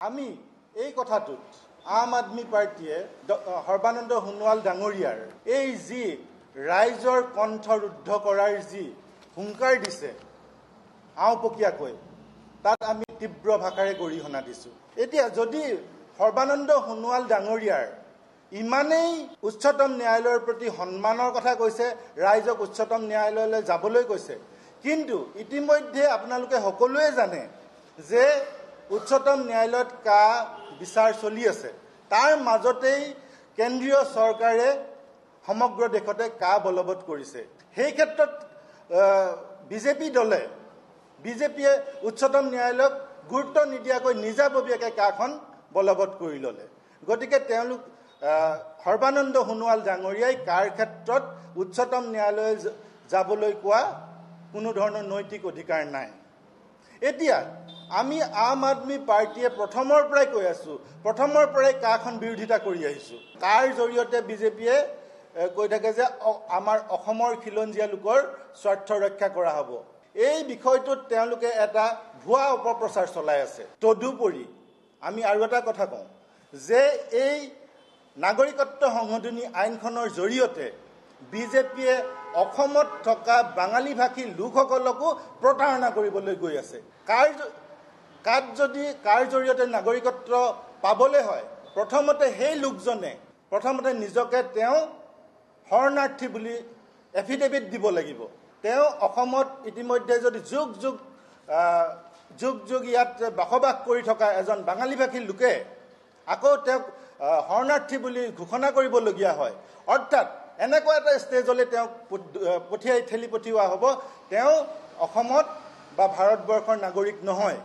আমি এই কথাটোত আম আদমি পাৰ্টিয়ে সৰ্বানন্দ সোণোৱাল ডাঙৰীয়াৰ এই যি ৰাইজৰ কণ্ঠ ৰুদ্ধ কৰাৰ যি হুংকাৰ দিছে আওপকীয়াকৈ তাত আমি তীব্ৰ ভাষাৰে গৰিহণা দিছোঁ। এতিয়া যদি সৰ্বানন্দ সোণোৱাল ডাঙৰীয়াৰ ইমানেই উচ্চতম ন্যায়ালয়ৰ প্ৰতি সন্মানৰ কথা কৈছে, ৰাইজক উচ্চতম ন্যায়ালয়লৈ যাবলৈ কৈছে, কিন্তু ইতিমধ্যে আপোনালোকে সকলোৱে জানে যে উচ্চতম ন্যায়ালয়ত বিচাৰ চলি আছে। তাৰ মাজতেই কেন্দ্ৰীয় চৰকাৰে সমগ্ৰ দেশতে বলবৎ কৰিছে। সেই ক্ষেত্ৰত বিজেপিয়ে উচ্চতম ন্যায়ালয়ক গুৰুত্ব নিদিয়াকৈ নিজাববীয়াকৈ কাখন বলবৎ কৰি ল'লে। গতিকে তেওঁলোক সৰ্বানন্দ সোণোৱাল ডাঙৰীয়াই ক্ষেত্ৰত উচ্চতম ন্যায়ালয় যাবলৈ কোৱা কোনো ধৰণৰ নৈতিক অধিকাৰ নাই। এতিয়া আমি আম আদমি পাৰ্টিয়ে প্ৰথমৰ পৰাই কৈ আছোঁ, প্ৰথমৰ পৰাই কাখন বিৰোধিতা কৰি আহিছোঁ। জৰিয়তে বিজেপিয়ে কৈ থাকে যে আমাৰ অসমৰ খিলঞ্জীয়া লোকৰ স্বাৰ্থ ৰক্ষা কৰা হ'ব। এই বিষয়টোত তেওঁলোকে এটা ভুৱা অপপ্ৰচাৰ চলাই আছে। তদুপৰি আমি আৰু এটা কথা কওঁ যে এই নাগৰিকত্ব সংশোধনী আইনখনৰ জৰিয়তে বিজেপিয়ে অসমত থকা বাঙালীভাষী লোকসকলকো প্ৰতাৰণা কৰিবলৈ গৈ আছে। কাৰ জৰিয়তে নাগৰিকত্ব পাবলৈ হয়, প্ৰথমতে সেই লোকজনে নিজকে তেওঁ শৰণাৰ্থী বুলি এফিডেভিট দিব লাগিব। তেওঁ অসমত ইতিমধ্যে যদি যুগ যুগ ইয়াত বসবাস কৰি থকা এজন বাঙালীভাষী লোকে আকৌ তেওঁক শৰণাৰ্থী বুলি ঘোষণা কৰিবলগীয়া হয়, অৰ্থাৎ এনেকুৱা এটা ষ্টেজলৈ তেওঁক ঠেলি পঠিওৱা হ'ব, তেওঁ অসমত বা ভাৰতবৰ্ষৰ নাগৰিক নহয়।